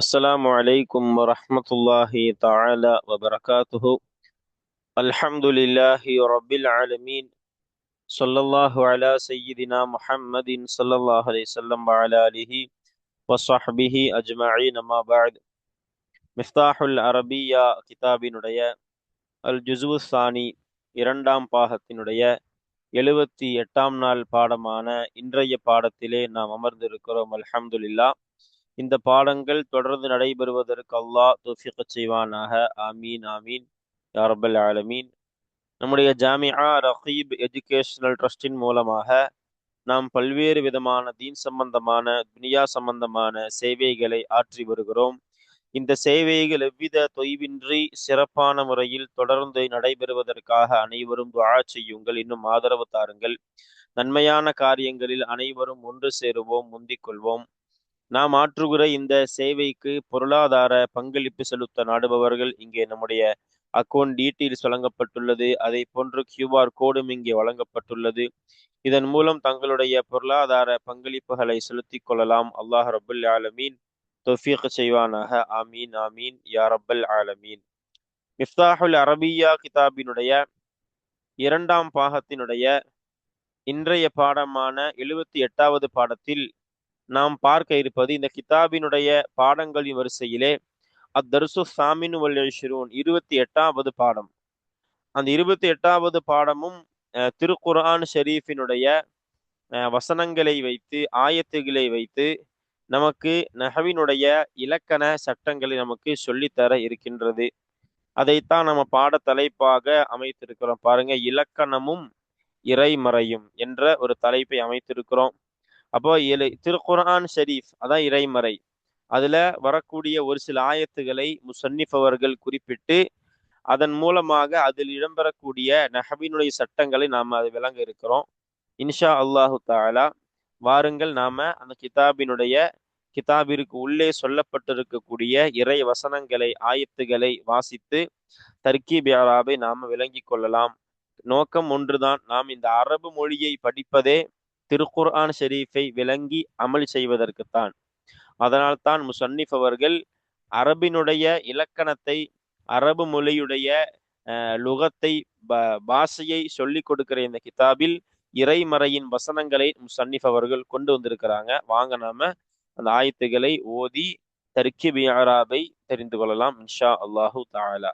السلام عليكم ورحمة الله تعالى وبركاته. الحمد لله رب العالمين. صلى الله على سيدنا محمد صلى الله عليه وسلم وعلى آله وصحبه أجمعين. ما بعد. மிஃப்தாஹுல் அரபியா கிதாபினுடைய அல் ஜுஸு சானி இரண்டாம் பாகத்தினுடைய 78ஆம் நாள் பாடமான இன்றைய பாடத்திலே நாம் அமர்ந்திருக்கிறோம். அல்ஹம்துலில்லாஹ். இந்த பாடங்கள் தொடர்ந்து நடைபெறுவதற்கு அல்லாஹ் தௌஃபீக் செய்வானாக. ஆமீன் ஆமீன் யா ரப்பல் ஆலமீன். நம்முடைய ஜாமிஆ ரகீப் எஜுகேஷனல் ட்ரஸ்டின் மூலமாக நாம் பல்வேறு விதமான தீன் சம்பந்தமான துனியா சம்பந்தமான சேவைகளை ஆற்றி வருகிறோம். இந்த சேவைகள் எவ்வித தொய்வின்றி சிறப்பான முறையில் தொடர்ந்து நடைபெறுவதற்காக அனைவரும் துஆ செய்யுங்கள், இன்னும் ஆதரவு தாருங்கள். நன்மையான காரியங்களில் அனைவரும் ஒன்று சேருவோம், முந்திக் கொள்வோம். நாம் ஆற்றுகிற இந்த சேவைக்கு பொருளாதார பங்களிப்பு செலுத்த நாடுபவர்கள் இங்கே நம்முடைய அக்கௌண்ட் டீட்டெயில்ஸ் வழங்கப்பட்டுள்ளது. அதை போன்று QR கோடும் இங்கே வழங்கப்பட்டுள்ளது. இதன் மூலம் தங்களுடைய பொருளாதார பங்களிப்புகளை செலுத்திக் கொள்ளலாம். அல்லாஹ் ரபுல் ஆலமீன் தௌஃபீக் செய்வானாக. ஆமீன் ஆமீன் யா ரப்பல் ஆலமீன். மிஃப்தாஹுல் அரபியா கிதாபினுடைய இரண்டாம் பாகத்தினுடைய இன்றைய பாடமான 78வது பாடத்தில் நாம் பார்க்க இருப்பது, இந்த கிதாபினுடைய பாடங்களின் வரிசையிலே அத்தர்சு சாமினு வல் இஷ்ரூன் 28வது பாடம். அந்த 28வது பாடமும் திருக்குர்ஆன் ஷரீஃபினுடைய வசனங்களை வைத்து, ஆயத்துகளை வைத்து நமக்கு நஹவினுடைய இலக்கண சட்டங்களை நமக்கு சொல்லித்தர இருக்கின்றது. அதைத்தான் நம்ம பாட தலைப்பாக அமைத்திருக்கிறோம். பாருங்க, இலக்கணமும் இறைமறையும் என்ற ஒரு தலைப்பை அமைத்திருக்கிறோம். அப்போ திருக்குர்ஆன் ஷரீஃப் அதான் இறைமறை. அதுல வரக்கூடிய ஒரு சில ஆயத்துகளை முசன்னிஃப் அவர்கள் குறிப்பிட்டு அதன் மூலமாக அதில் இடம்பெறக்கூடிய நஹவினுடைய சட்டங்களை நாம் அதை விளங்க இருக்கிறோம். இன்ஷா அல்லாஹு தாலா. வாருங்கள், நாம அந்த கிதாபிற்கு உள்ளே சொல்லப்பட்டிருக்கக்கூடிய இறை வசனங்களை, ஆயத்துகளை வாசித்து தர்கீப் இஅராபை நாம விளங்கி கொள்ளலாம். நோக்கம் ஒன்றுதான். நாம் இந்த அரபு மொழியை படிப்பதே திருக்குர்ஆன் ஷரீஃபை விளங்கி அமல் செய்வதற்குத்தான். அதனால்தான் முசன்னிஃப் அவர்கள் அரபினுடைய இலக்கணத்தை, அரபு மொழியுடைய லுகத்தை, பாஷையை சொல்லிக் கொடுக்கிற இந்த கிதாபில் இறைமறையின் வசனங்களை முசன்னிஃப் அவர்கள் கொண்டு வந்திருக்கிறாங்க. வாங்க நாம அந்த ஆயத்துகளை ஓதி தர்கீப் இஅராபை தெரிந்து கொள்ளலாம் இன்ஷா அல்லாஹு தஆலா.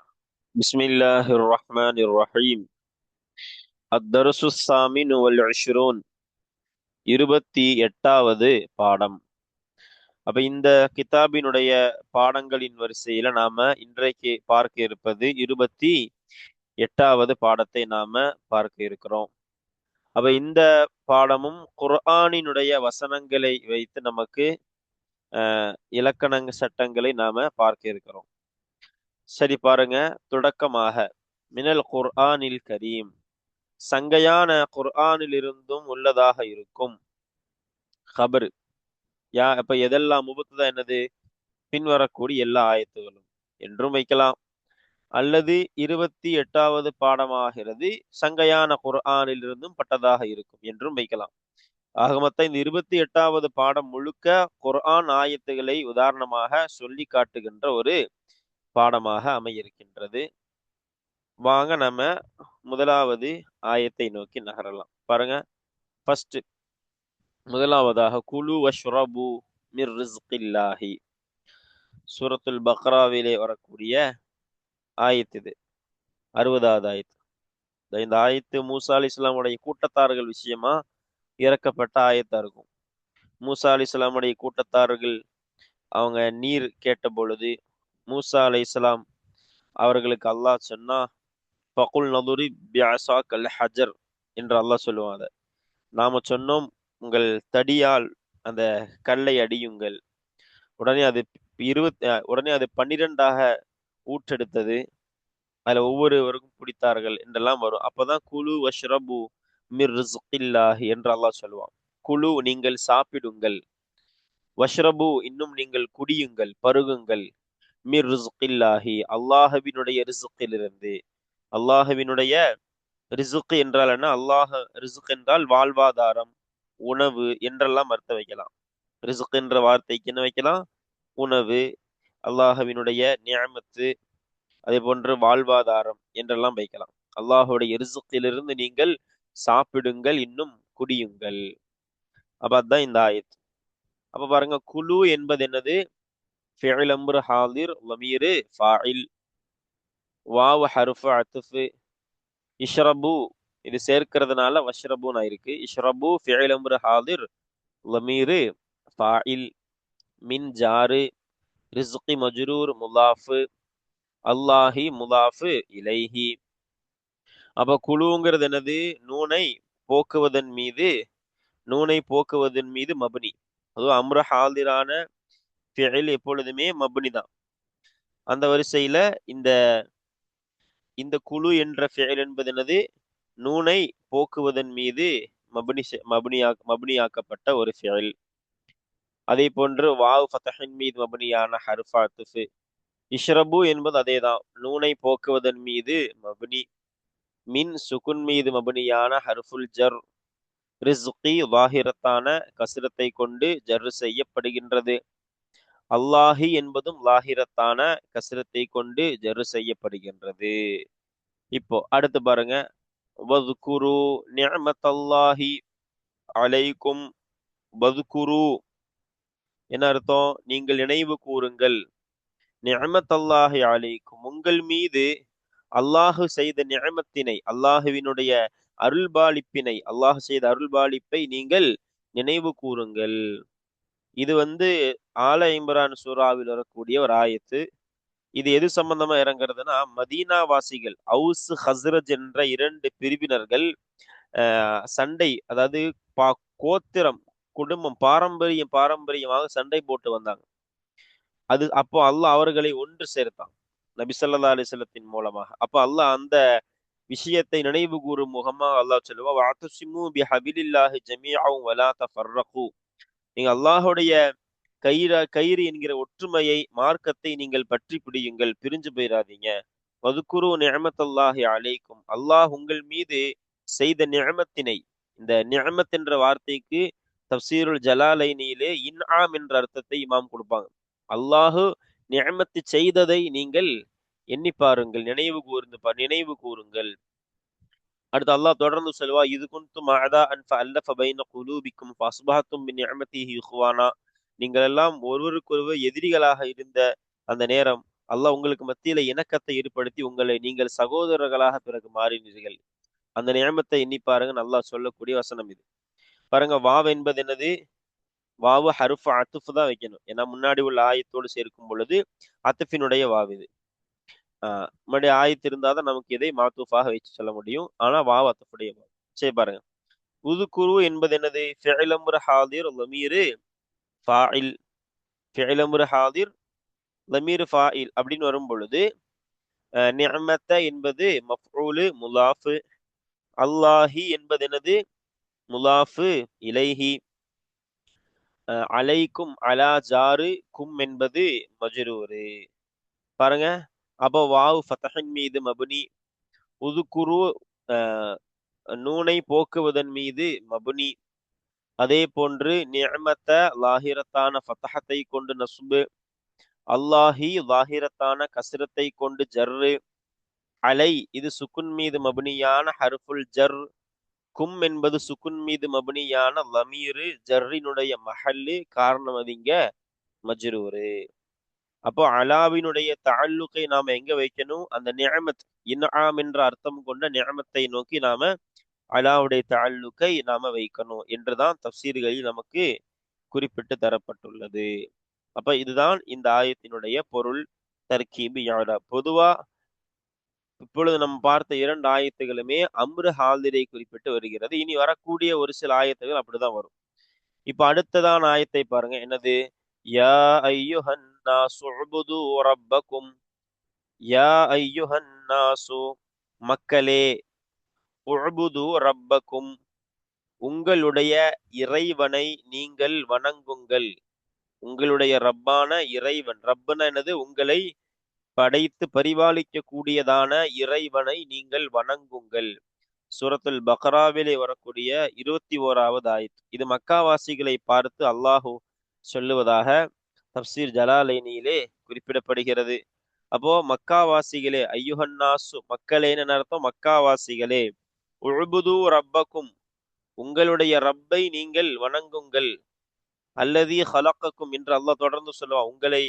பிஸ்மில்லாஹிர் ரஹ்மானிர் ரஹீம். அத்தர்சு ஸாமினு வல் இஷ்ரூன் 28வது பாடம். அப்ப இந்த கிதாபினுடைய பாடங்களின் வரிசையில நாம இன்றைக்கு பார்க்க இருப்பது 28வது பாடத்தை நாம பார்க்க இருக்கிறோம். அப்ப இந்த பாடமும் குர்ஆனினுடைய வசனங்களை வைத்து நமக்கு இலக்கண சட்டங்களை நாம பார்க்க இருக்கிறோம். சரி, பாருங்க. தொடக்கமாக மினல் குர்ஆனில் கரீம், சங்கையான குர்ஆனில் இருந்தும் உள்ளதாக இருக்கும். ஹபர் அப்ப எதெல்லாம் முபத்ததா, என்னது, பின்வரக்கூடிய எல்லா ஆயத்துகளும் என்றும் வைக்கலாம். அல்லது 28வது பாடமாகிறது சங்கையான குர்ஆனில் இருந்தும் பட்டதாக இருக்கும் என்றும் வைக்கலாம். ஆக மொத்தம் இந்த 28வது பாடம் முழுக்க குர்ஆன் ஆயத்துகளை உதாரணமாக சொல்லி காட்டுகின்ற ஒரு பாடமாக அமையிருக்கின்றது. வாங்க நம்ம முதலாவது ஆயத்தை நோக்கி நகரலாம். பாருங்க, ஃபர்ஸ்ட் முதலாவதாக குலு வஷ்ரபு மிர் ரிஸ்கில்லாஹி, சூரத்துல் பக்ராவிலே வரக்கூடிய ஆயத்து. இது 60வது ஆயத்து. இந்த ஆயத்து மூசா அலைஹிஸ்ஸலாமுடைய கூட்டத்தார்கள் விஷயமா இறக்கப்பட்ட ஆயத்தா இருக்கும். மூசா அலைஹிஸ்ஸலாமுடைய கூட்டத்தார்கள் அவங்க நீர் கேட்ட பொழுது மூசா அலைஹிஸ்ஸலாம் அவர்களுக்கு அல்லாஹ் சொன்னா, ஃபகுல் நதுரி பிஅஸாக்கல் ஹஜர் என்று அல்லாஹ் சொல்லுவாங்க. நாம சொன்னோம், உங்கள் தடியால் அந்த கல்லை அடியுங்கள். உடனே அது 12ஆக ஊற்றெடுத்தது. அதுல ஒவ்வொருவருக்கும் பிடித்தார்கள் என்றெல்லாம் வரும். அப்பதான் குலு வஷ்ரபு மிர் ரிஸ்கில்லாஹி என்று அல்லாஹ் சொல்லுவான். குலு, நீங்கள் சாப்பிடுங்கள். வஷ்ரபு, இன்னும் நீங்கள் குடியுங்கள், பருகுங்கள். மிர் ரிஸ்கில்லாஹி, அல்லாஹ்வினுடைய ரிஸ்கிலிருந்து. அல்லாஹ்வினுடைய ரிஸ்க் என்றால் என்ன? அல்லாஹ் ரிஸ்க் என்றால் வாழ்வாதாரம், உணவு என்றெல்லாம் அர்த்தம் வைக்கலாம். ரிஸ்க் என்ற வார்த்தைக்கு என்ன வைக்கலாம்? உணவு, அல்லாஹ்வினுடைய நிஅமத்து, அதே போன்று வாழ்வாதாரம் என்றெல்லாம் வைக்கலாம். அல்லாஹுடைய ரிசுக்கிலிருந்து நீங்கள் சாப்பிடுங்கள், இன்னும் குடியுங்கள். அப்ப அதுதான் இந்த ஆயத். அப்ப பாருங்க, குலு என்பது என்னது? ஃபிஅல் அம்ரு ஹாதிர், லமீரு ஃபாயில், வாவ் ஹர்ஃபு அத்ஃபு, இஷ்ரபு இது சேர்க்கிறதுனால வஷ்ரபுன்னு ஆயிருக்கு. இஷ்ரபு ஃபிஅல் அம்ரு ஹாதிர், லமீரு ஃபாயில், மின் ஜாரு, ரிஸ்கி மஜ்ரூர் முலாஃபு, அல்லாஹி முலாஃபு இலைஹி. அப்ப குழுங்கிறது என்னது? நூனை போக்குவதன் மீது, நூனை போக்குவதன் மீது மப்னி. அதுவும் அம்ர ஹாதிரான ஃபிஇல் எப்பொழுதுமே மப்னி தான். அந்த வரிசையில இந்த இந்த குழு என்ற ஃபிஇல் என்பது என்னது? நூனை போக்குவதன் மீது மப்னியாக்கப்பட்ட ஒரு ஃபிஇல். அதே போன்று வாவ் ஃபதஹின் மீது மப்னியான ஹர்ஃப் அத்ஃப். இஷ்ரபு என்பது அதேதான், நூனை போக்குவதன் மீது மப்னி. மின் சுகுன் மீது மப்னியான ஹர்ஃபுல் ஜர். ரிஸ்கி லாஹிரத்தான கஸ்ரத்தை கொண்டு ஜர் செய்யப்படுகின்றது. அல்லாஹி என்பதும் லாஹிரத்தான கஸ்ரத்தை கொண்டு ஜர் செய்யப்படுகின்றது. இப்போ அடுத்து பாருங்க, வதுகுரு நிஅமத்தல்லாஹி அலைக்கும். வதுகுரு என்ன அர்த்தம்? நீங்கள் நினைவு கூறுங்கள். நிஅமத்தல்லாஹி அலைக்கும், உங்கள் மீது அல்லாஹு செய்த நிஅமத்தினை, அல்லாஹுவினுடைய அருள்பாலிப்பினை, அல்லாஹ் செய்த அருள்பாலிப்பை நீங்கள் நினைவு கூறுங்கள். இது ஆல இம்ரான் சூராவில் வரக்கூடிய ஒரு ஆயத்து. இது எது சம்பந்தமா இறங்குறதுன்னா, மதீனா வாசிகள் அவுஸ் ஹஸ்ரஜ் என்ற இரண்டு பிரிவினர்கள் சண்டை, அதாவது கோத்திரம், குடும்பம், பாரம்பரியமாக சண்டை போட்டு வந்தாங்க. அப்போ அல்லாஹ் அவர்களை ஒன்று சேர்த்தான் நபி ஸல்லல்லாஹு அலைஹி வஸல்லத்தின் மூலமாக. அப்ப அல்லாஹ் அந்த விஷயத்தை நினைவு கூறும் முகமா அல்லாஹ் சொல்லுவா, வஅதஸிமு பிஹபிலில்லாஹி ஜமீஅன் வலா தஃபர்ரகு. நீங்க அல்லாஹ்வுடைய கயிறு என்கிற ஒற்றுமையை, மார்க்கத்தை நீங்கள் பற்றி பிடியுங்கள், பிரிஞ்சு போயிடாதீங்க. வதுகுரு நிஅமத்தல்லாஹி அலைக்கும், அல்லாஹ் உங்கள் மீது செய்த நிஅமத்தினை. இந்த நிஅமத் என்ற வார்த்தைக்கு தஃப்சீருல் ஜலாலைனியிலே இன்ஆம் என்ற அர்த்தத்தை இமாம் கொடுப்பாங்க. அல்லாஹு நிஅமத்து செய்ததை நீங்கள் எண்ணி பாருங்கள், நினைவு கூறுங்கள். அடுத்து அல்லாஹ் தொடர்ந்து சொல்வா, இது குன்தும் அஅதாஅன் ஃபஅல்லஃப பைன குலூபிக்கும் ஃபஅஸ்பஹதும் பிநிஅமதிஹி இஹ்வானா. நீங்கள் எல்லாம் ஒருவருக்கொருவர் எதிரிகளாக இருந்த அந்த நேரம் அல்லாஹ் உங்களுக்கு மத்தியில இணக்கத்தை ஏற்படுத்தி உங்களை நீங்கள் சகோதரர்களாக பிறகு மாறினீர்கள். அந்த நியமத்தை எண்ணி பாருங்க, அல்லாஹ் சொல்லக்கூடிய வசனம் இது. பாருங்க, வாவ் என்பது என்னது? வாவு ஹர்ஃப் அத்ஃப் தான் வைக்கணும். ஏன்னா முன்னாடி உள்ள ஆயத்தோடு சேர்க்கும் பொழுது அத்ஃபினுடைய வாவ் இது. முன்னாடி ஆயத்து இருந்தாதான் நமக்கு இதை மாத்தூஃபாக வச்சு சொல்ல முடியும். ஆனா வாவ் அத்ஃபுடைய வாவ். சரி பாருங்க, உதுகுரு என்பது என்னது? ஃபிஅல் அம்ரு ஹாதிர், லமீரு ஃபாயில். ஃபிஅல் அம்ரு ஹாதிர், லமீர் ஃபாயில் அப்படின்னு வரும் பொழுது, நிஅமத்த என்பது மஃஊலு முலாஃபு, அல்லாஹி என்பது என்னது? முலாஃபு இலைஹி, அலைக்கும் அலா ஜாரு கும் என்பது மஜ்ரூரு. பாருங்க, அப்போ வாவ் ஃபதஹின் மீது மப்னி, உதுகுரு நூனை போக்குவதன் மீது மப்னி. அதே போன்று நிஅமத்த லாஹிரத்தான ஃபதஹத்தை கொண்டு நஸ்பு, அல்லாஹி லாஹிரத்தான கஸ்ரத்தை கொண்டு ஜர்ரு, அலை இது சுக்குன் மீது மப்னியான ஹர்ஃபுல் ஜர், கும் என்பது சுக்குன் மீது மப்னியான லமீரு, ஜர்ரினுடைய மஹல்லு, காரணம் அது இங்க மஜ்ரூரு. அப்போ அலாவினுடைய தஅல்லுகை நாம எங்க வைக்கணும்? அந்த நிஅமத், இன்ஆம் என்ற அர்த்தம் கொண்ட நிஅமத்தை நோக்கி நாம அலாவுடைய தஅல்லுகை நாம வைக்கணும் என்றுதான் தஃப்சீர்களில் நமக்கு குறிப்பிட்டு தரப்பட்டுள்ளது. அப்ப இதுதான் இந்த ஆயத்தினுடைய பொருள். தர்கீபு யாரா. பொதுவா இப்பொழுது நம்ம பார்த்த இரண்டு ஆயத்துகளுமே அம்ரு ஹாலிரை குறிப்பிட்டு வருகிறது. இனி வரக்கூடிய ஒரு சில ஆயத்துகள் அப்படிதான் வரும். இப்ப அடுத்ததான ஆயத்தை பாருங்க, என்னது? யா ஐயுஹன் நாசு உபுது ரப்பக்கும். யா ஐயுஹன் நாசு, மக்களே, உபுது ரப்பக்கும், உங்களுடைய இறைவனை நீங்கள் வணங்குங்கள். உங்களுடைய ரப்பான இறைவன், ரப்புனா என்னது? உங்களை படைத்து பரிபாலிக்க கூடியதான இறைவனை நீங்கள் வணங்குங்கள். சூரத்துல் பக்ராவிலே வரக்கூடிய 21வது ஆயத். இது மக்காவாசிகளை பார்த்து அல்லாஹு சொல்லுவதாக, தப்சீர் ஜலாலைனியிலே குறிப்பிடப்படுகிறது. அப்போ மக்காவாசிகளே, ஐயுஹன்னாசு மக்களேன்னு அர்த்தம், மக்காவாசிகளே, உழுபுது ரப்பக்கும் உங்களுடைய ரப்பை நீங்கள் வணங்குங்கள், அல்லதி ஹலக்கக்கும் என்று அல்லாஹ் தொடர்ந்து சொல்லுவான். உங்களை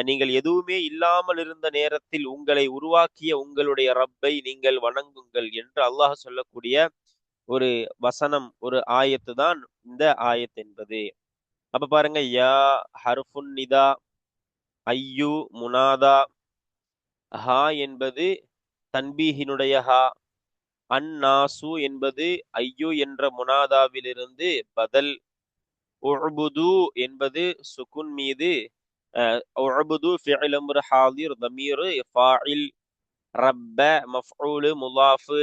நீங்கள் எதுவுமே இல்லாமல் இருந்த நேரத்தில் உங்களை உருவாக்கிய உங்களுடைய ரப்பை நீங்கள் வணங்குங்கள் என்று அல்லாஹ் சொல்லக்கூடிய ஒரு வசனம், ஒரு ஆயத்து தான் இந்த ஆயத் என்பது. அப்ப பாருங்க, யா ஹர்ஃபுன் நிதா, ஐயு முனாதா, ஹா என்பது தன்பீஹினுடைய ஹா, அந்நாசு என்பது ஐயு என்ற முனாதாவிலிருந்து பதல், உஅ்புது என்பது சுகுன் மீது, உஅ்புது ஃபிஅல் அம்ர் ஹாதிர் தமீர் ஃபாஇல், ரப்ப மஃஊல் முலாஃப்,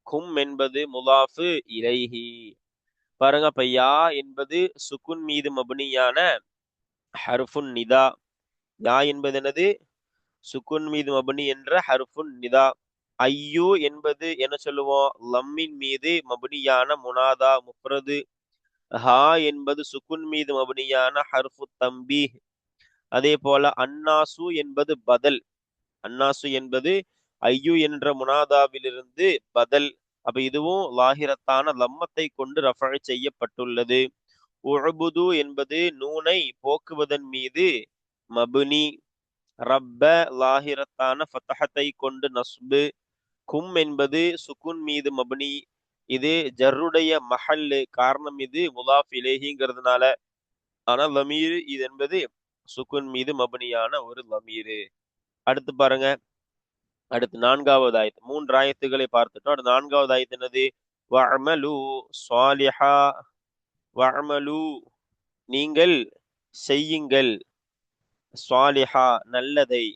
கும் என்பது முலாஃப் இலைஹி. பாருங்க, அப்ப யா என்பது சுகுன் மீது மப்னியான ஹர்ஃபுன் நிதா. யா என்பது என்னது? சுகுன் மீது மப்னி என்ற ஹர்ஃபுன் நிதா. ஐயு என்பது என்ன சொல்லுவோம்? லம்மின் மீது மப்னியான முனாதா முஃப்ரது. ஹா என்பது சுகுன் மீது மப்னியான ஹர்ஃபு தம்பீஹ். அதே போல அன்னாசு என்பது பதல். அன்னாசு என்பது ஐயு என்ற முனாதாவிலிருந்து பதல். அப்ப இதுவும் லாஹிரத்தான லம்மத்தை கொண்டு ரஃபஅ் செய்யப்பட்டுள்ளது. உஅ்புது என்பது நூனை போக்குவதன் மீது மப்னி. ரப்ப லாஹிரத்தான ஃபத்ஹத்தை கொண்டு நஸ்பு. கும் என்பது சுகுன் மீது மப்னி. இது ஜர்ருடைய மஹல்லு, காரணம் இது முலாஃப் இலைஹிங்கிறதுனால. ஆனா லமீர் இது என்பது சுகுன் மீது மப்னியான ஒரு லமீரு. அடுத்து பாருங்க, அடுத்து 4வது ஆயத்து. 3 ஆயத்துகளை பார்த்துட்டோம். அடுத்து 4வது ஆயத்து என்னது? வஅமலு ஸாலிஹா, வஅமலு நீங்கள் செய்யுங்கள், ஸாலிஹா நல்லதை.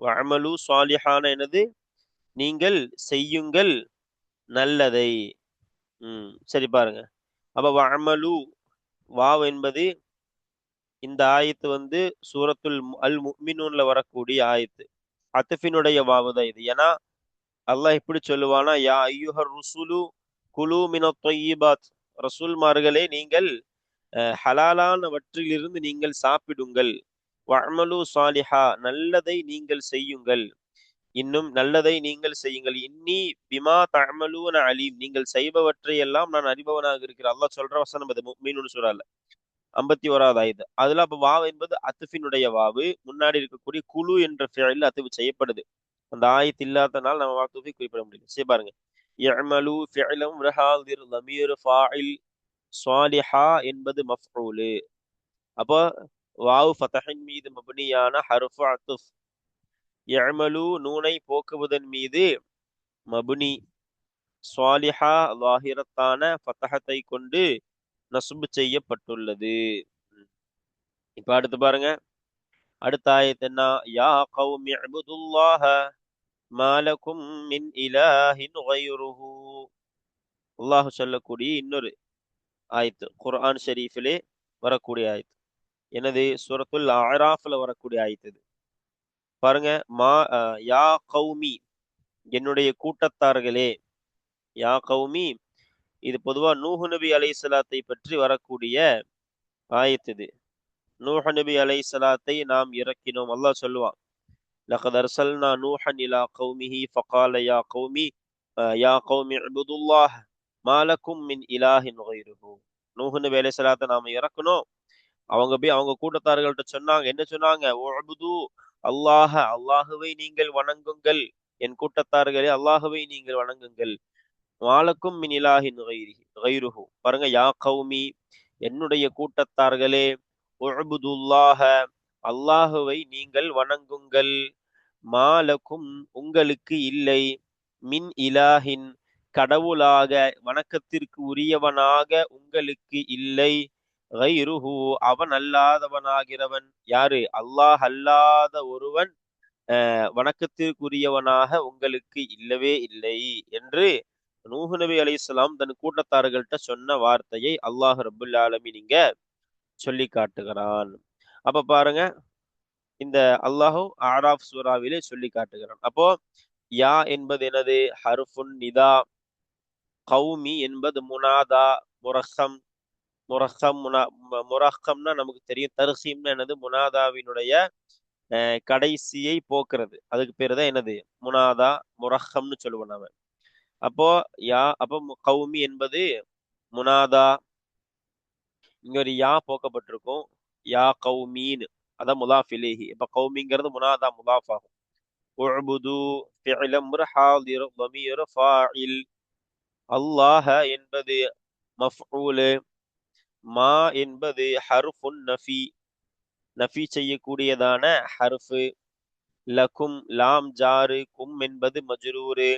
வஅமலு ஸாலிஹான என்னது? நீங்கள் செய்யுங்கள் நல்லதை. சரி பாருங்க. அப்ப வஅமலு, வாவ் என்பது இந்த ஆயத்து சூரத்துல் அல் முஃமினூன்ல வரக்கூடிய ஆயத்து. அத்ஃபினுடைய வாவு தான் இது. ஏன்னா அல்லாஹ் எப்படி சொல்லுவானா, யா ஐயுஹர் ருசுலு குலு மினத் த்வய்யிபாத், ரசூல்மார்களே நீங்கள் ஹலாலானவற்றிலிருந்து நீங்கள் சாப்பிடுங்கள். வஅமலு ஸாலிஹா நல்லதை நீங்கள் செய்யுங்கள், இன்னும் நல்லதை நீங்கள் செய்யுங்கள். இன்னி பிமா தஅமலூன அலீம் நீங்கள் செய்பவற்றை எல்லாம் நான் அறிபவனாக இருக்கிறேன். அல்லாஹ் சொல்ற வசனம் இது முஃமினூன் சூரால 51வது ஆயத்து. அதுல அப்ப வாவ் என்பது அத்ஃபினுடைய வாவு. முன்னாடி இருக்கக்கூடிய குலு என்ற ஃபிஅல் அத்ஃப் செய்யப்படுது. அந்த ஆயத்து இல்லாதனால நம்ம வாக்குஃபை குறிப்பிட முடியல. சரி பாருங்க, இஅமலு ஃபிஅலம் ரஹாதிர் லமீர் ஃபாஇல், ஸாலிஹா என்பது மஃஊல். அப்போ வாவ் ஃபதஹின் மீது மப்னியான ஹர்ஃபு அத்ஃப். இஅமலு நூனை போக்குவதன் மீது மப்னி. ஸாலிஹா லாஹிரத்தான ஃபதஹத்தை கொண்டு நஸ்பு செய்யப்பட்டுள்ளது. இப்ப அடுத்து பாருங்க, அடுத்த ஆயத்து என்ன? யா கௌமி இஅ்புதுல்லாஹ மாலக்கும் மின் இலாஹின் கைருஹு. அல்லாஹ் சொல்லக்கூடிய இன்னொரு ஆயத்து, குர்ஆன் ஷரீஃபிலே வரக்கூடிய ஆயத்து. எனது சூரத்துல் அஅராஃப்ல வரக்கூடிய ஆயத்து இது. பாருங்க, யா கௌமி என்னுடைய கூட்டத்தார்களே. யா கௌமி இது பொதுவா நூஹ் நபி அலைஹிஸ்ஸலாத்தை பற்றி வரக்கூடிய ஆயத்து இது. நூஹ் நபி அலைஹிஸ்ஸலாத்தை நாம் இறக்கினோம். அல்லாஹ் சொல்லுவான், லகத் அர்சல்னா நூஹன் இலா கௌமிஹி ஃபகால யா கௌமி இஅ்புதுல்லாஹ் மாலக்கும் மின் இலாஹின் கைருஹு. நூஹ் நபி அலைஹிஸ்ஸலாத்தை நாம இறக்கணும். அவங்க போய் அவங்க கூட்டத்தார்கள்ட்ட சொன்னாங்க. என்ன சொன்னாங்க? உஅ்புது அல்லாஹ, அல்லாஹுவை நீங்கள் வணங்குங்கள். என் கூட்டத்தார்களே, அல்லாஹுவை நீங்கள் வணங்குங்கள். மாலக்கும் மின் இலாஹின் கைருஹு. பாருங்க, யா கௌமி என்னுடைய கூட்டத்தார்களே, உஅ்புதுல்லாஹ அல்லாஹுவை நீங்கள் வணங்குங்கள். மாலக்கும் உங்களுக்கு இல்லை, மின் இலாஹின் கடவுளாக வணக்கத்திற்கு உரியவனாக உங்களுக்கு இல்லை, கைருஹு அவன் அல்லாதவனாகிறவன். யாரு? அல்லாஹ் அல்லாத ஒருவன் வணக்கத்திற்குரியவனாக உங்களுக்கு இல்லவே இல்லை என்று நூஹ் நபி அலைஹிஸ்ஸலாம் தன் கூட்டத்தார்கள்ட்ட சொன்ன வார்த்தையை அல்லாஹ் ரப்புல் ஆலமீன் இங்க சொல்லி காட்டுகிறான். அப்ப பாருங்க, இந்த அல்லாஹு ஆராஃப் சூராவிலே சொல்லி காட்டுகிறான். அப்போ யா என்பது எனது? ஹர்ஃபுன் நிதா. கௌமி என்பது முனாதா முரஹம். முரக்கம் முரக்கம்னா நமக்கு தெரியும். தர்ஹீம்னா என்னது? முனாதாவினுடைய கடைசியை போக்குறது. அதுக்கு பேரு தான் என்னது? முனாதா முரக்கம்னு சொல்லுவோம் நாம. அப்போ அப்போ கௌமி என்பது முனாதா. இங்க ஒரு யா போக்கப்பட்டிருக்கும். யா கௌமீன், அதான் முலாஃப் இலைஹி. இப்ப கௌமிங்கிறது முனாதா முலாஃப் ஆகும். உஅ்புது ஃபிஅல் அம்ர் ஹாதிர் ضمீர் ஃபாஇல். அல்லாஹ என்பது மஃஊல். மா என்பது ஹர்ஃபுன் நஃபி, நஃபி செய்யக்கூடியதான ஹர்ஃபு. லகும் லாம் ஜாரு, கும் என்பது மஜ்ரூரு.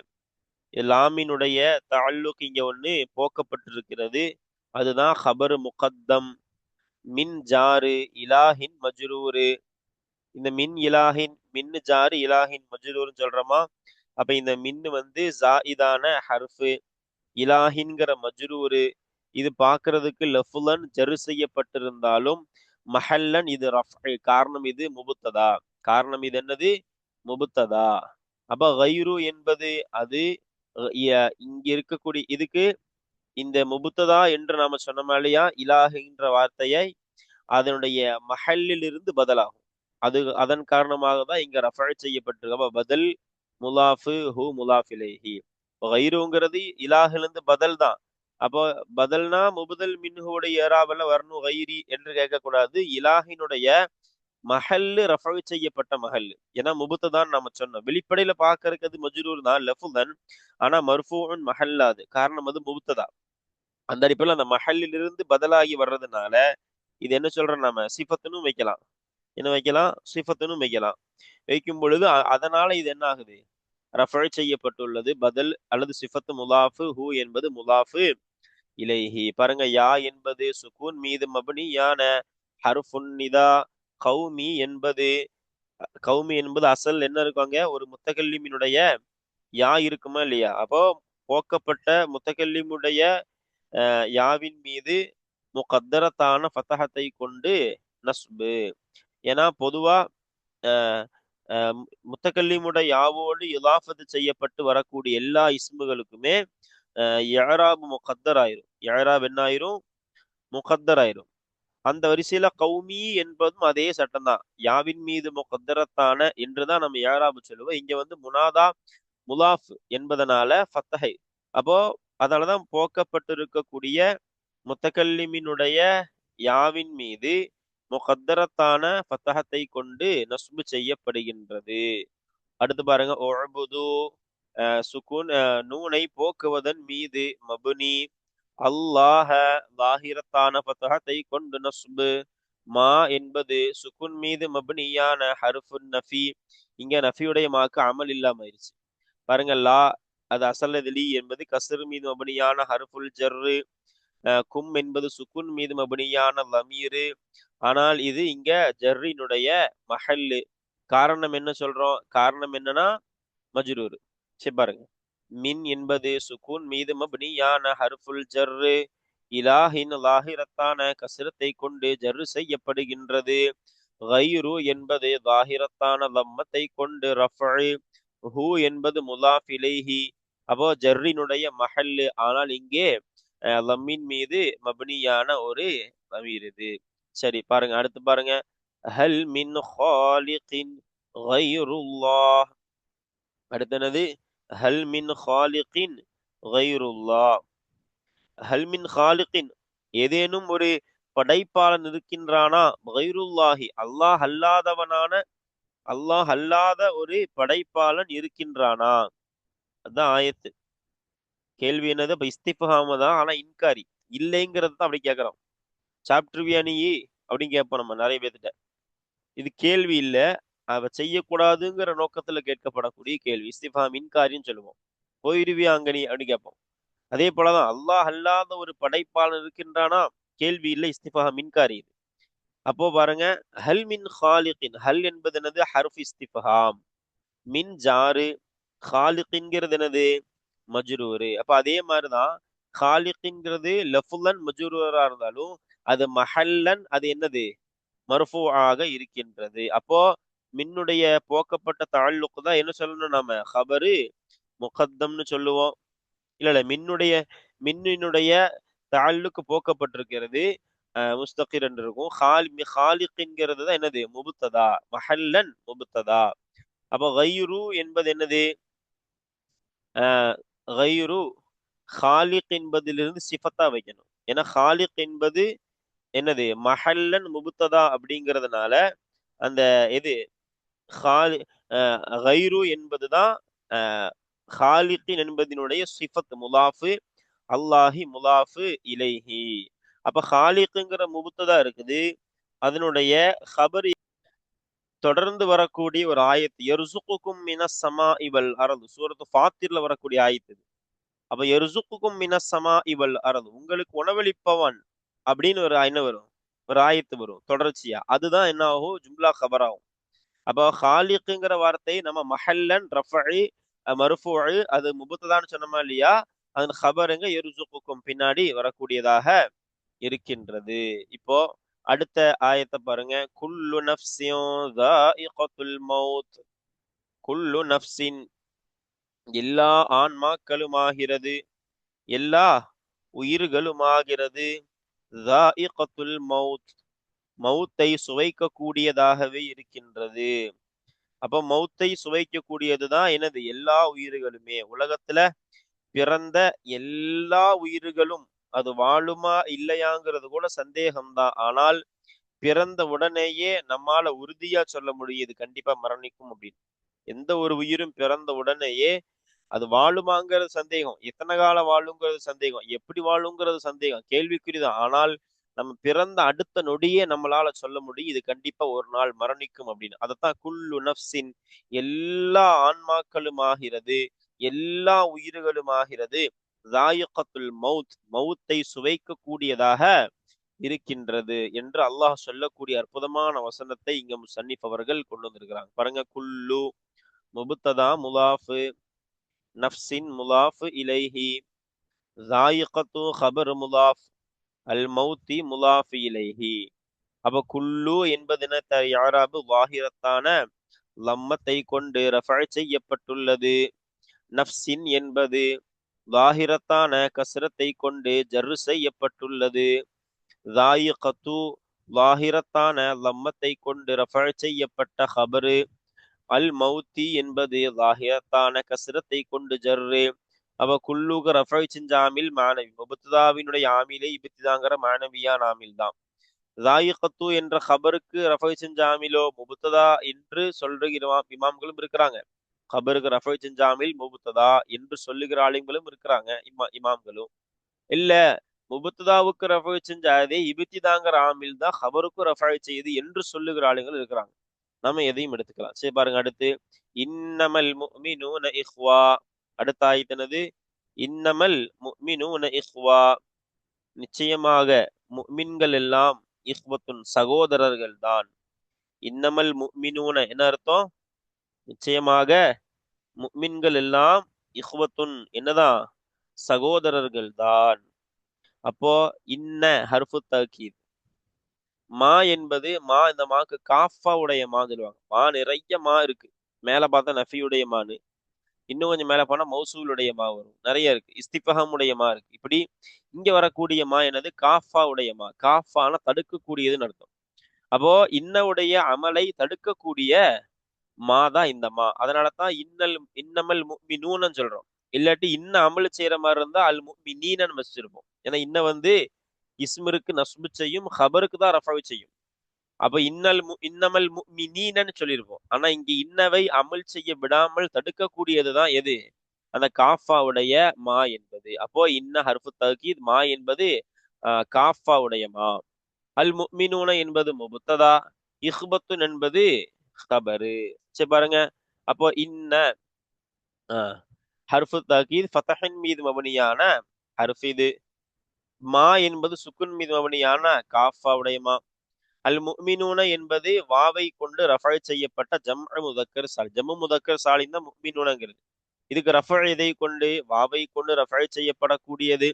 லாமினுடைய தஅல்லுக் இங்க ஒண்ணு போக்கப்பட்டிருக்கிறது. அதுதான் ஹபர் முகத்தம். மின் ஜாரு இலாஹின் மஜ்ரூரு. இந்த மின் இலாஹின், மின்னு ஜாரு இலாஹின் மஜ்ரூர்னு சொல்றோமா? அப்ப இந்த மின்னு வந்து ஜாயிதான ஹர்ஃபு. இலாஹின்கிற மஜ்ரூரு. இது பார்க்கிறதுக்கு லஃபுலன் ஜரு செய்யப்பட்டிருந்தாலும் மஹல்லன் இது ரஃப். காரணம் இது முபுத்ததா. காரணம் இது என்னது? முபுத்ததா. அப்ப கைரு என்பது அது இங்க இருக்கக்கூடிய இதுக்கு இந்த முபுத்ததா என்று நாம சொன்னோமா இல்லையா? இலாஹுன்ற வார்த்தையை அதனுடைய மஹல்லில் இருந்து பதிலாகும். அது அதன் காரணமாக தான் இங்க ரஃபா செய்யப்பட்டிருக்கு. அப்ப பதில் முலாஃபு ஹு முலாஃப் இலைஹி. கைருங்கிறது இலாஹிலிருந்து பதில் தான். அப்போ பதில்னா முபுதல் மின்ஹுடைய ஏராவல வரணும் கைரி என்று கேட்கக்கூடாது. இலாஹினுடைய மஹல்லு ரஃபா செய்யப்பட்ட மஹல். ஏன்னா முபுத்ததான் நாம சொன்னோம். வெளிப்படையில பாக்குறதுக்கு அது மஜ்ரூர் தான் லஃபுதன். ஆனா மர்ஃபூன் மஹல்லாது. காரணம் அது முபுத்ததா. அந்த அடிப்படையில் அந்த மஹல்லில் இருந்து பதிலாகி வர்றதுனால இது என்ன சொல்றோம்? நாம சிஃபத்துன்னு வைக்கலாம். என்ன வைக்கலாம்? சிஃபத்துன்னு வைக்கலாம். வைக்கும் பொழுது அதனால இது என்ன ஆகுது? ரஃபா செய்யப்பட்டுள்ளது. பதில் அல்லது சிஃபத்து முலாஃபு. ஹூ என்பது முலாஃபு இலைஹி. பாருங்க, யா என்பது சுக்கூன் மீது மப்னியான ஹர்ஃபுன் நிதா. கௌமி என்பது கௌமி என்பது அசல் என்ன இருக்காங்க? ஒரு முத்தகல்லிமினுடைய யா இருக்குமா இல்லையா? அப்போ போக்கப்பட்ட முத்தகல்லிமுடைய யாவின் மீது முகத்தரத்தான ஃபத்தஹத்தை கொண்டு நஸ்பு. ஏன்னா பொதுவா அஹ் அஹ் முத்தகல்லிமுடைய யாவோடு இலாஃபத்து செய்யப்பட்டு வரக்கூடிய எல்லா இஸ்முகளுக்குமே இஅராப் முகத்தர் ஆயிரும். இஅராப் என்ன ஆயிரும்? முகத்தர் ஆயிரும். அந்த வரிசையில கௌமி என்பதும் அதே சட்டம் தான். யாவின் மீது முகத்தரத்தான என்றுதான் நம்ம இஅராப் சொல்லுவோம். இங்க வந்து முனாதா முலாஃப் என்பதனால ஃபத்தஹை. அப்போ அதனாலதான் போக்கப்பட்டிருக்கக்கூடிய முத்தகல்லிமினுடைய யாவின் மீது முகத்தரத்தான ஃபத்தஹத்தை கொண்டு நஸ்பு செய்யப்படுகின்றது. அடுத்து பாருங்க, உஅ்புது சுக்கூன் நூனை போக்குவதன் மீது மபுனி. அல்லாஹ லாஹிரத்தான ஃபத்தஹத்தை கொண்டு நஸ்பு. மா என்பது சுக்குன் மீது மப்னியான ஹர்ஃபுன் நஃபி. இங்க நஃபியுடைய மாக்கு அமல் இல்லாம ஆயிருச்சு. பாருங்க, லா அது அசல் லி என்பது கஸ்ர் மீது மப்னியான ஹர்ஃபுல் ஜர்ரு. கும் என்பது சுக்குன் மீது மப்னியான லமீரு. ஆனால் இது இங்க ஜர்ரினுடைய மஹல்லு. காரணம் என்ன சொல்றோம்? காரணம் என்னன்னா மஜ்ரூர். சரி பாருங்க, மின் என்பது சுக்கூன் மீது மப்னியான ஹர்ஃபுல் ஜர்ரு. இலாஹின் லாஹிரத்தான கஸ்ரத்தை கொண்டு ஜர்ரு செய்யப்படுகின்றது. கைரு என்பது லாஹிரத்தான லம்மத்தை கொண்டு ரஃபு. ஹூ என்பது முலாஃப் இலைஹி. அப்போ ஜர்ரினுடைய மஹல்லு. ஆனால் இங்கே லம்மின் மீது மப்னியான ஒரு லமீர் இது. சரி பாருங்க, அடுத்து பாருங்க, ஹல் மின் ஹாலிகின் கைருல்லாஹ். அடுத்து என்னது? ஹல் மின் ஹாலிகின் கைருல்லாஹ். ஹல் மின் ஹாலிகின், ஏதேனும் ஒரு படைப்பாளன் இருக்கின்றானா? கைருல்லாஹி, அல்லாஹ் அல்லாதவனான, அல்லாஹ் அல்லாத ஒரு படைப்பாளன் இருக்கின்றானா? அதான் ஆயத்து. கேள்வி என்னது? இப்ப இஸ்திஃபாம தான், ஆனா இன்காரி இல்லைங்கிறது தான் அப்படி கேட்கறோம். சாப்டர்வியா நீ அப்படின்னு கேட்போம் நம்ம நிறைய பேர்த்திட்ட. இது கேள்வி இல்ல, அவ செய்யக்கூடாதுங்கிற நோக்கத்துல கேட்கப்படக்கூடிய கேள்வி. இஸ்திஃபாம் இன்காரின்னு சொல்லுவோம். போயிருவியா அங்க நீ அப்படின்னு கேட்போம். அதே போலதான் அல்லாஹ் அல்லாத ஒரு படைப்பாளன் இருக்கின்றானா? கேள்வி இல்லை, இஸ்திஃபாம் இன்காரி. அப்போ பாருங்க, ஹல் மின் ஹாலிகின், ஹல் என்பது என்னது? ஹர்ஃப் இஸ்திஃபாம். மின் ஜாரு, ஹாலிகின்கிறது என்னது? மஜ்ரூரு. அப்ப அதே மாதிரிதான் ஹாலிகின்கிறது லஃபுல்லன் மஜ்ரூரா இருந்தாலும் அது மஹல்லன் அது என்னது? மர்ஃபூ ஆக இருக்கின்றது. அப்போ மின்னுடைய போக்கப்பட்ட தஅல்லுக் தான் என்ன சொல்லணும்? நாம ஹபரு முகத்தம்னு சொல்லுவோம். இல்ல மின்னுடைய மின்னினுடைய தஅல்லுக்கு போக்கப்பட்டிருக்கிறது. முஸ்தகிர் என்று இருக்கும். ஹாலிக்ங்கிறது தான் என்னது? முபுத்ததா. மஹல்லன் முபுத்ததா. அப்ப கைரு என்பது என்னது? கைரு ஹாலிக் என்பதிலிருந்து சிஃபத்தா வைக்கணும். ஏன்னா ஹாலிக் என்பது என்னது? மஹல்லன் முபுத்ததா அப்படிங்கிறதுனால அந்த எது ஹாலி கைரு என்பதுதான் ஹாலிக்கின் என்பதனுடைய சிஃபத் முலாஃபு, அல்லாஹி முலாஃபு இலைஹி. அப்ப ஹாலிக்குங்கிற முபுத்ததா இருக்குது. அதனுடைய ஹபர் தொடர்ந்து வரக்கூடிய ஒரு ஆயத்து யர்சுக்குக்கும் மினஸ் ஸமாஇ வல் அர்து, சூரத்து ஃபாத்திர்ல வரக்கூடிய ஆயத்து. அப்ப யர்சுக்குக்கும் மினஸ் ஸமாஇ வல் அர்து, உங்களுக்கு உணவளிப்பவன் அப்படின்னு ஒரு என்ன வரும்? ஒரு ஆயத்து வரும் தொடர்ச்சியா. அதுதான் என்ன ஆகும்? ஜும்லா கபர் ஆகும். அப்போ ஹாலிக்குங்கிற வார்த்தை நம்ம மஹல்லன் ரஃபஇ மர்ஃபூஉ அது முபத்ததான்னு சொன்னோமா இல்லையா? அதன் ஹபருங்க யர்சுக்குக்கும் பின்னாடி வரக்கூடியதாக இருக்கின்றது. இப்போ அடுத்த ஆயத்தை பாருங்க. குல்லு நஃப்ஸின் ذائقத்துல் மௌத். குல்லு நஃப்ஸின் எல்லா ஆன்மாக்களுமாகிறது, எல்லா உயிர்களுமாகிறது. ذائقத்துல் மௌத் மௌத்தை சுவைக்க கூடியதாகவே இருக்கின்றது. அப்ப மௌத்தை சுவைக்கக்கூடியதுதான் என்னது? எல்லா உயிர்களுமே. உலகத்துல பிறந்த எல்லா உயிர்களும் அது வாழுமா இல்லையாங்கிறது கூட சந்தேகம்தான். ஆனால் பிறந்த உடனேயே நம்மால உறுதியா சொல்ல முடியுது கண்டிப்பா மரணிக்கும் அப்படின்னு. எந்த ஒரு உயிரும் பிறந்த உடனேயே அது வாழுமாங்கிறது சந்தேகம், எத்தனை காலம் வாழுங்கிறது சந்தேகம், எப்படி வாழுங்கிறது சந்தேகம், கேள்விக்குறிதான். ஆனால் நம்ம பிறந்த அடுத்த நொடியே நம்மளால சொல்ல முடியும் இது கண்டிப்பா ஒரு நாள் மரணிக்கும் அப்படின்னு. அதைத்தான் குல்லு நஃப்ஸின் எல்லா ஆன்மாக்களும் ஆகிறது, எல்லா உயிர்களும் ஆகிறது. ذائقத்துல் மௌத் மௌத்தை சுவைக்க கூடியதாக இருக்கின்றது என்று அல்லாஹ் சொல்லக்கூடிய அற்புதமான வசனத்தை இங்க முஸன்னிஃப் அவர்கள் கொண்டு வந்திருக்கிறாங்க. பாருங்க, குல்லு முபத்ததா முலாஃபு, நஃப்ஸின் முலாஃபு இலைஹி, ذائقத்து ஹபர் முலாஃப், அல் மௌத்தி முலாஃபு இலைஹி. அப்ப குல்லு என்பதென யாராபு வாஹிரத்தான லம்மத்தை கொண்டு ரஃபஅ் செய்யப்பட்டுள்ளது. நஃப்ஸின் என்பது வாஹிரத்தான கஸ்ரத்தை கொண்டு ஜர்ரு செய்யப்பட்டுள்ளது. ذائقத்து லாஹிரத்தான லம்மத்தை கொண்டு ரஃபஅ் செய்யப்பட்ட ஹபரு. அல் மௌத்தி என்பது லாஹிரத்தான கஸ்ரத்தை கொண்டு ஜர்ரு. அவ குல்லுக ரஃபஅ் செஞ்ச ஆமில் மானவி, முபத்ததாவினுடைய ஆமிலே இப்திதாங்கிற மானவியா ஆமில் தான். ذائقத்து என்ற ஹபருக்கு ரஃபஅ் செஞ்ச ஆமிலோ முபத்ததா என்று சொல்லுகிற இமாம்களும் இருக்கிறாங்க. ஹபருக்கு ரஃபஅ் செஞ்ச ஆமில் முபத்ததா என்று சொல்லுகிற ஆலிம்களும் இருக்கிறாங்க, இமாம்களும். இல்ல முபத்ததாவுக்கு ரஃபஅ் செஞ்ச அதே இப்திதாங்கிற ஆமில் தான் ஹபருக்கு ரஃபஅ் செய்யுது என்று சொல்லுகிற ஆளுங்கள் இருக்கிறாங்க. நம்ம எதையும் எடுத்துக்கலாம். சரி பாருங்க, அடுத்து இன்னமல் முஃமினூன இஹ்வா. அடுத்த ஆயத்தனது இன்னமல் முஃமினூன இஹ்வா, நிச்சயமாக முஃமின்கள் எல்லாம் இஹ்வத்துன் சகோதரர்கள் தான். இன்னமல் முஃமினூன என்ன அர்த்தம்? நிச்சயமாக முஃமின்கள் எல்லாம் இஹ்வத்துன் என்னதான்? சகோதரர்கள் தான். அப்போ இன்ன ஹர்ஃபு தஅக்கீத். மா என்பது இந்த மாக்கு காஃபா உடைய மா சொல்லுவாங்க. மா நிறைய மா இருக்கு. மேல பார்த்தா நஃபியுடைய மானு, இன்னும் கொஞ்சம் மேல போனா மௌசூலுடைய மா வரும். நிறைய இருக்கு. இஸ்திஃபஹம் உடைய மா இருக்கு. இப்படி இங்க வரக்கூடிய மா என்னது? காஃபா உடைய மா. காஃபான தடுக்கக்கூடியதுன்னு அர்த்தம். அப்போ இன்னவுடைய அமலை தடுக்கக்கூடிய மா தான் இந்த மா. அதனாலதான் இன்னமல் முஃமினூன்னு சொல்றோம். இல்லாட்டி இன்ன அமல் செய்யற மாதிரி இருந்தா அல் முஃமினீனன்னு வச்சிருப்போம். ஏன்னா இன்ன இஸ்மிற்கு நஸ்பு செய்யும், ஹபருக்கு தான் ரஃபா செய்யும். அப்ப இன்னமல் முஃமினீனன்னு சொல்லியிருப்போம். ஆனா இங்க இன்னவை அமல் செய்ய விடாமல் தடுக்கக்கூடியதுதான் எது? அந்த காஃபாவுடைய மா என்பது. அப்போ இன்ன ஹர்ஃபு தஅக்கீத், மா என்பது காஃபாவுடைய மா. அல் முஃமினூன என்பது முபத்ததா, இஹ்பத்துன் என்பது ஹபரு. சரி பாருங்க, அப்போ இன்ன ஹர்ஃபு தஅக்கீத் ஃபதஹின் மீது மபனியான ஹர்ஃப் இது. மா என்பது சுக்குன் மீது மபனியான காஃபாவுடைய மா. அல் முஃமினூன என்பது வாவை கொண்டு ரஃபஅ் செய்யப்பட்ட ஜம்உ முதக்கர் சாலிம். ஜம்உ முதக்கர் சாலிம் தான் முஃமினூனங்கிறது. இதுக்கு ரஃபஅ் இதை கொண்டு வாவை கொண்டு ரஃபஅ் செய்யப்படக்கூடியது.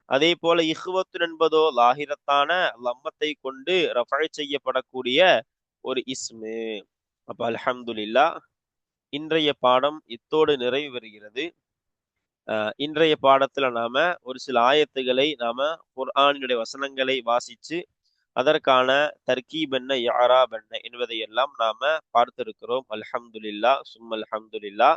அதே போல இஹ்வத்துன் என்பதோ லாஹிரத்தான லம்மத்தை கொண்டு ரஃபஅ் செய்யப்படக்கூடிய ஒரு இஸ்மு. அப்ப அல்ஹம்துலில்லாஹ், இன்றைய பாடம் இத்தோடு நிறைவு பெறுகிறது. இன்றைய பாடத்துல நாம ஒரு சில ஆயத்துகளை நாம குர்ஆனினுடைய வசனங்களை வாசிச்சு அதற்கான தர்கீப் என்ன யாராப் என்ன என்பதையெல்லாம் நாம பார்த்திருக்கிறோம். அல்ஹம்துலில்லா சும் அல்ஹம்துலில்லா.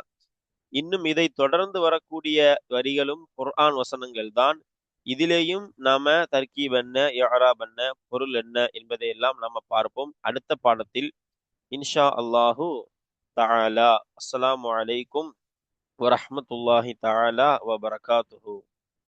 இன்னும் இதை தொடர்ந்து வரக்கூடிய வரிகளும் குர்ஆன் வசனங்கள் தான். இதிலேயும் நாம தர்கீப் என்ன யாராப் என்ன பொருள் என்ன என்பதையெல்லாம் நாம பார்ப்போம் அடுத்த பாடத்தில் இன்ஷா அல்லாஹு தஆலா. அஸ்ஸலாமு அலைக்கும் வரஹ்மத்துல்லாஹி தஆலா வபரகாத்துஹு.